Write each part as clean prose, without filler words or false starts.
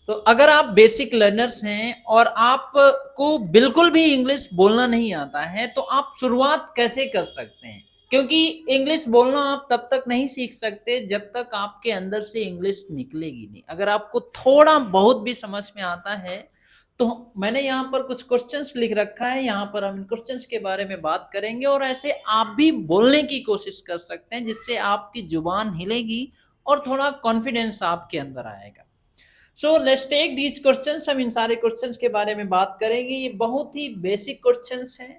तो अगर आप बेसिक लर्नर्स हैं और आपको बिल्कुल भी इंग्लिश बोलना नहीं आता है, तो आप शुरुआत कैसे कर सकते हैं? क्योंकि इंग्लिश बोलना आप तब तक नहीं सीख सकते जब तक आपके अंदर से इंग्लिश निकलेगी नहीं। अगर आपको थोड़ा बहुत भी समझ में आता है, तो मैंने यहाँ पर कुछ क्वेश्चंस लिख रखा है, यहाँ पर हम इन क्वेश्चंस के बारे में बात करेंगे और ऐसे आप भी बोलने की कोशिश कर सकते हैं, जिससे आपकी जुबान हिलेगी और थोड़ा कॉन्फिडेंस आपके अंदर आएगा। So let's take these questions. हम इन सारे क्वेश्चंस के बारे में बात करेंगे। ये बहुत ही बेसिक क्वेश्चंस हैं,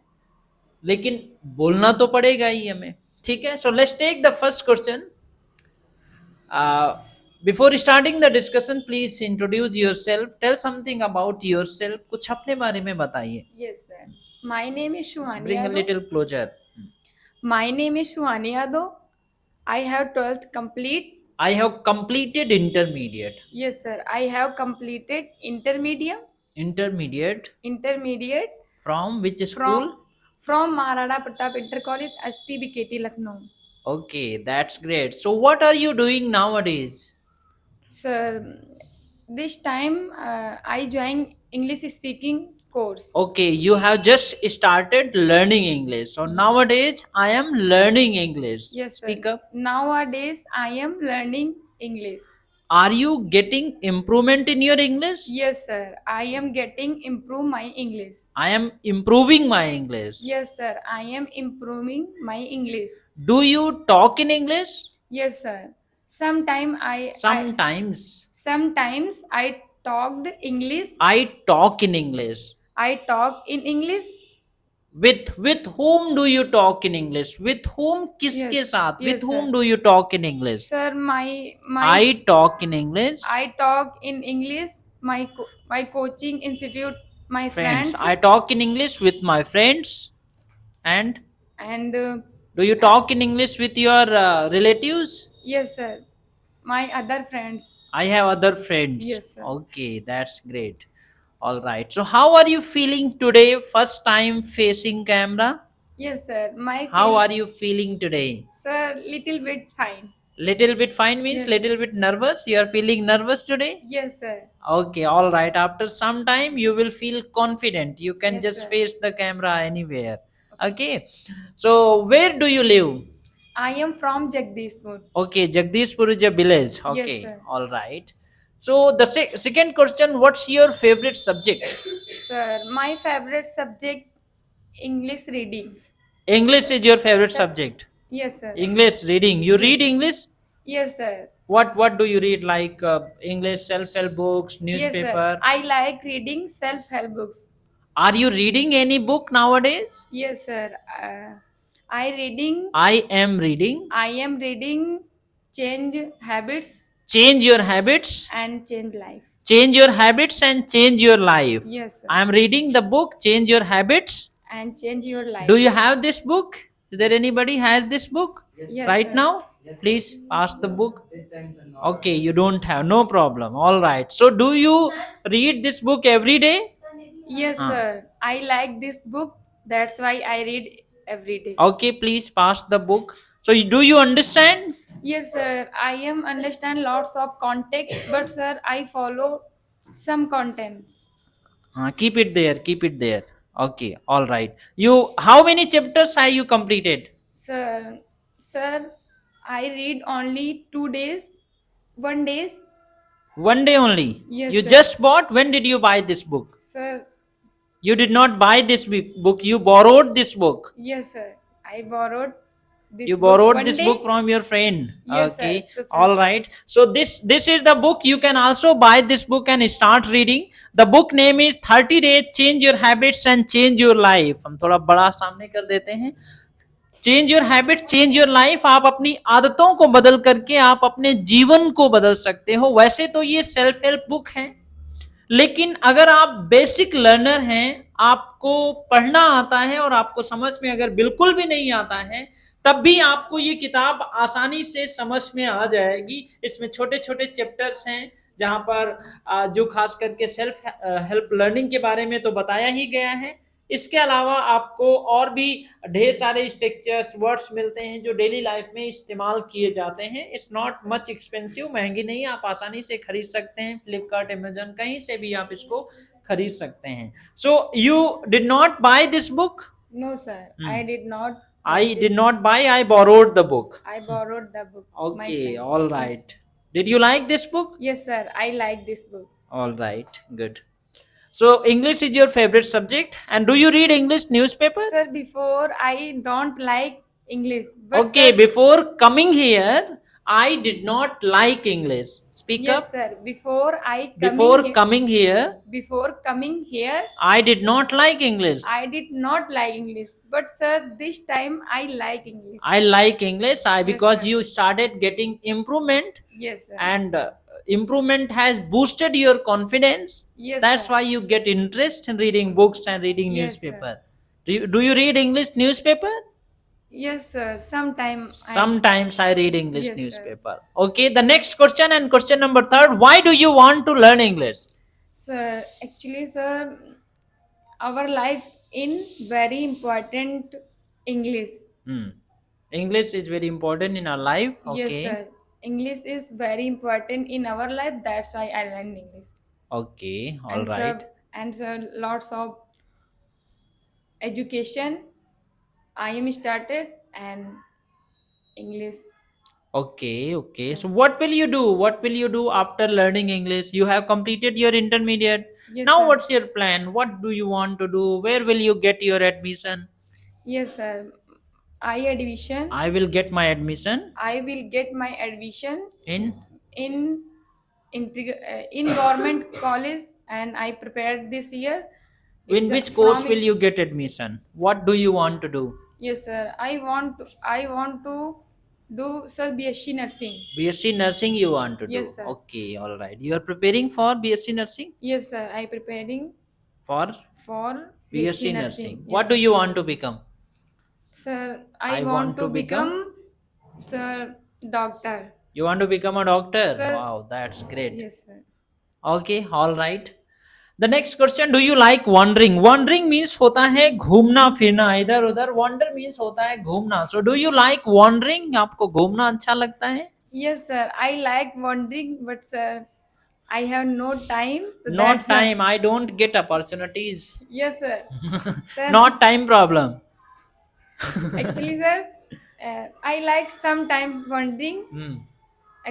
लेकिन बोलना तो पड़ेगा ही हमें, ठीक है? So let's take the first question. Before starting the discussion, please introduce yourself, tell something about yourself. कुछ अपने बारे में बताइए। Yes, sir. My name is Shuhani bring a Yadav. Little closer. My name is Shuhani Yadav. I have 12th complete. I have completed intermediate. Yes, sir. I have completed intermediate. Intermediate from which From school? from Maharada Pratap Inter College, STBKT, Lucknow. Okay, that's great. So what are you doing nowadays? Sir, this time I joined English speaking course. Okay, you have just started learning English. So nowadays I am learning English. Yes, Speak sir. up. Nowadays I am learning English. Are you getting improvement in your English? Yes, sir. I am getting improve my English. I am improving my English. Yes, sir. I am improving my English. Do you talk in English? Yes, sir. Sometimes Sometimes I talked English. I talk in English. I talk in English. With whom do you talk in English? With whom? किसके Yes, साथ? yes, With whom sir. do you talk in English? Sir, I talk in English. I talk in English. My coaching institute, my Friends. friends, I talk in English with my friends. And and do you talk in English with your relatives? yes, sir. My other friends. I have other friends. Yes, sir. Okay, that's great. All right. So how are you feeling today? First time facing camera. Yes, sir. How are you feeling today? Sir, little bit fine. Little bit fine means Yes. little bit nervous. You are feeling nervous today? Yes, sir. Okay, all right. After some time, you will feel confident. You can Yes, just sir. face the camera anywhere. Okay. So where do you live? I am from Jagdishpur. Okay, Jagdishpur is a village. Yes, Okay, sir. all right. So the second question, what's your favorite subject? Sir, my favorite subject English reading. English is your favorite subject. Yes, sir. English reading. You read English? Yes, sir. What do you read? Like English self-help books, Yes, sir. newspaper? I like reading self-help books. Are you reading any book nowadays? Yes, sir. I reading. I am reading. I am reading Change Habits Change your habits. and Change Life. Change your habits and change your life. Yes, sir. I am reading the book Change Your Habits. And change your life. Do you have this book? Is there anybody has this book Yes, right sir. now? Please pass the book. Okay, you don't have, no problem. All right. So do you read this book every day? Yes, sir. I like this book. That's why I read every day. Okay, please pass the book. So do you understand? Yes, sir. I am understand lots of context, but sir, I follow some contents. Keep it there. Keep it there. Okay. All right. You, how many chapters have you completed? Sir, I read only 2 days, 1 days. One day only. Yes, You sir. just bought. When did you buy this book? Sir, You did not buy this book. You borrowed this book. yes, sir. I borrowed this You book borrowed one this day. book from your friend. Yes, sir. Okay. Yes, sir. All right. So this is the book. You can also buy this book and start reading. The book name is 30 Days Change Your Habits and Change Your Life. हम थोड़ा बड़ा सामने कर देते हैं. Change your habit, change your life. आप अपनी आदतों को बदल करके आप अपने जीवन को बदल सकते हो. वैसे तो ये सेल्फ हेल्प बुक है, लेकिन अगर आप बेसिक लर्नर हैं, आपको पढ़ना आता है और आपको समझ में अगर बिल्कुल भी नहीं आता है, तब भी आपको ये किताब आसानी से समझ में आ जाएगी. इसमें छोटे छोटे चैप्टर्स हैं जहां पर जो खास करके सेल्फ हेल्प लर्निंग के बारे में तो बताया ही गया है, इसके अलावा आपको और भी ढेर सारे स्ट्रक्चर्स वर्ड्स मिलते हैं जो डेली लाइफ में इस्तेमाल किए जाते हैं. It's not Yes, sir. Much expensive, महंगी नहीं है, आप आसानी से खरीद सकते हैं. फ्लिपकार्ट, अमेजन, कहीं से भी आप इसको खरीद सकते हैं. So you did not buy this book? No, sir. I did not buy I did this. not buy, I borrowed the book. I borrowed the book. My Okay, friend. all Yes. right. Did you like this book? Yes, sir. I like this book. All right, good. So English is your favorite subject, and do you read English newspaper? Sir, before I don't like English, but Okay, sir, before coming here, I did not like English. Speak yes, up. sir. Before I Before coming here, coming here, before coming here, I did not like English. I did not like English. But sir, this time I like English. I like English because sir. you started getting improvement, Yes, sir. and improvement has boosted your confidence. Yes, That's sir. why you get interest in reading books and reading Yes, newspaper. Do you read English newspaper? Yes, sir. Sometimes I read English Yes, sir. newspaper. Okay, the next question, and question number third, why do you want to learn English? Sir, actually, sir, our life in very important English. English is very important in our life. Yes, Okay. sir. English is very important in our life. That's why I learned English. Okay, all And right. sir, lots of education I am started and English. Okay. So what will you do? What will you do after learning English? You have completed your intermediate. Yes, Now sir. what's your plan? What do you want to do? Where will you get your admission? Yes, sir. I will get my admission I will get my admission in in in government college, and I prepared this year. in which course will you get admission? What do you want to do? Yes, sir. I want to do, sir, BSc nursing. BSc nursing you want to do? Yes, sir. Okay, all right. You are preparing for BSc nursing? Yes, sir. I preparing For for BSc nursing. Yes, What do sir. you want to become? Sir, I I want want to to become- become, sir, doctor. You want to become a doctor? Sir. Wow, that's great. Yes, sir. Okay, all right. The next question, do you like wandering? Wandering means होता है घूमना फिरना इधर उधर. Wander means होता है घूमना. So do you like wandering? आपको घूमना अच्छा लगता है? Yes, sir. I like wandering, but sir, I have no time. So Not that's why- time. I don't get opportunities. Yes, sir. Sir, Not time problem. actually, sir, I like sometime wandering.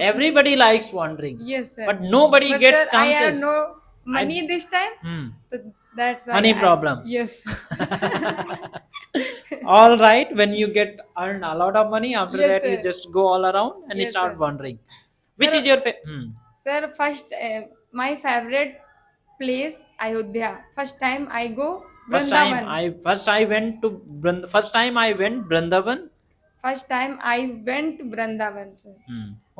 Everybody likes wandering. Yes, sir. But nobody But gets sir, I have chances. no money this time. So that's why Money problem. Yes. All right, when you get earn a lot of money, after Yes, that you sir. just go all around and Yes, start sir. wandering. Which Sir, is your Sir, first, my favorite place, Ayodhya. First time I go Vrindavan. First time I went Vrindavan. First time I went Vrindavan, sir.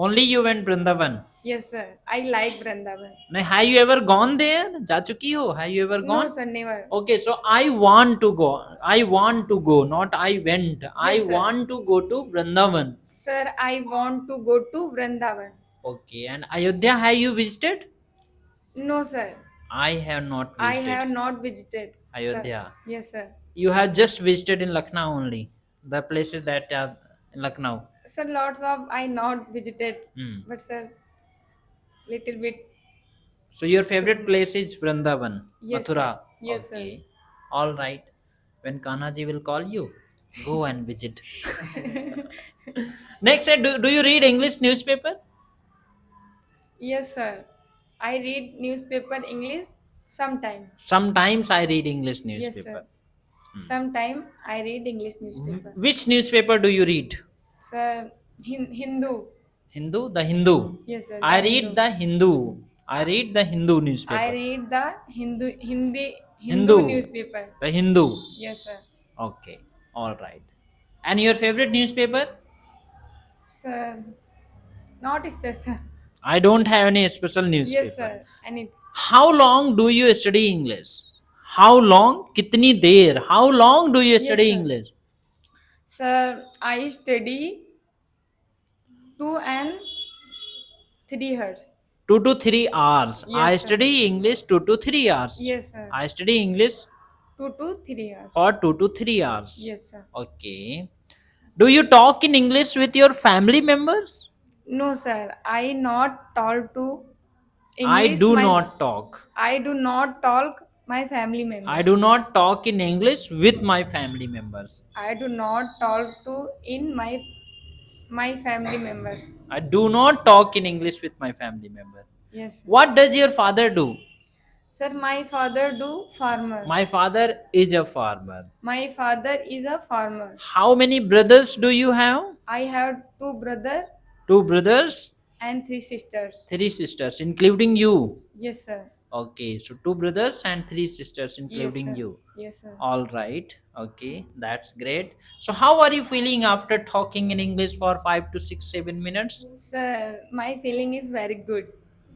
Only you went Vrindavan. Yes, sir. I like Vrindavan. नहीं, have you ever gone there? जा चुकी हो? Have you ever No, gone? sir, never. Okay, so I want to go. I want to go, not I went. I Yes, sir. want to go to Vrindavan. Sir, I want to go to Vrindavan. Okay, and Ayodhya, have you visited? No, sir. I have not I visited have not visited. Ayodhya. Sir. Yes, sir. You have just visited in Lucknow only. The places that are in Lucknow. Sir, lots of I not visited, but sir, little bit. So your favorite place is Vrindavan, Yes, Mathura. sir. Yes, sir. Okay. All right. When Kanaji will call you, go and visit. Next, do you read English newspaper? Yes, sir. I read newspaper English sometime. Sometimes I read English Yes, newspaper. sir. Sometime I read English newspaper. Which newspaper do you read? Sir, Hindu. Hindu? The Hindu. Yes, sir. I read the Hindu. I read the Hindu newspaper. I read the Hindu Hindu. newspaper. The Hindu. Yes, sir. Okay. All right. And your favorite newspaper? Sir, not special. I don't have any special newspaper. Yes, sir. Anything. How long do you study English? How long? कितनी देर? How long do you Yes, study sir. English? Sir, I study 2 and 3 hours. 2 to 3 hours. Yes, I sir. study English 2 to 3 hours. Yes, sir. I study English 2 to 3 hours. For 2 to 3 hours. Yes, sir. Okay. Do you talk in English with your family members? No, sir. I not talk to I English. do not talk. I do not talk my family members. I do not talk in English with my family members. I do not talk to in my family members. I do not talk in English with my family member. Yes, sir. What does your father do? Sir, my father do farmer. My father is a farmer. My father is a farmer. How many brothers do you have? I have 2 brothers 2 brothers, and 3 sisters. 3 sisters, including you. Yes, sir. Okay, so 2 brothers and 3 sisters, Yes, including sir. you. Yes, sir. All right. Okay, that's great. So, how are you feeling after talking in English for 5 to 6, 7 minutes? Sir, my feeling is very good.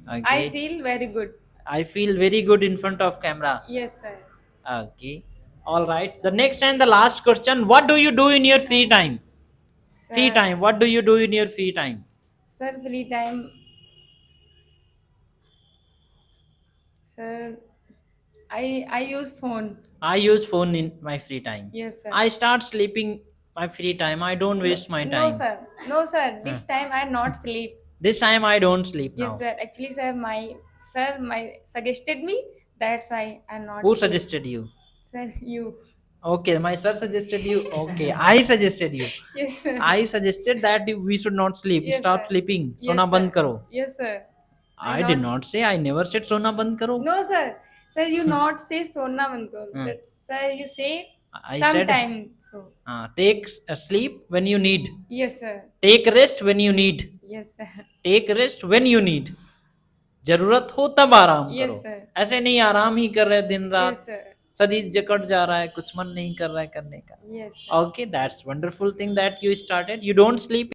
Okay. I feel very good. I feel very good in front of camera. Yes, sir. Okay. All right. The next and the last question: what do you do in your free time? Sir, Free time. What do you do in your free time? Sir, free time. Sir, I use phone. I use phone in my free time. Yes, sir. I start sleeping my free time. I don't waste my time. No, sir. No, sir. This time I not sleep. This time I don't sleep Yes, now. sir. Actually, sir, my suggested me. That's why I'm not. Who sleep. suggested you? Sir, you. Okay, my sir suggested you. Okay, I suggested you. Yes, sir. I suggested that we should not sleep. Yes, Stop sir. sleeping. Yes, Sona sir. band karo. Yes, sir. I did not say. I never said sona band karo. No, sir. Sir, you not say sona band karo. Hmm. But sir, you say I said sometime. So. take a sleep when you need. Yes, sir. Take rest when you need. Yes, sir. Take rest when you need. जरूरत हो तब आराम Yes, करो. sir. ऐसे नहीं आराम ही कर रहे दिन Yes, रात. sir. शरीर जकड़ जा रहा है, कुछ मन नहीं कर रहा है करने का. Yes, sir. Okay, that's wonderful thing that you started. You don't sleep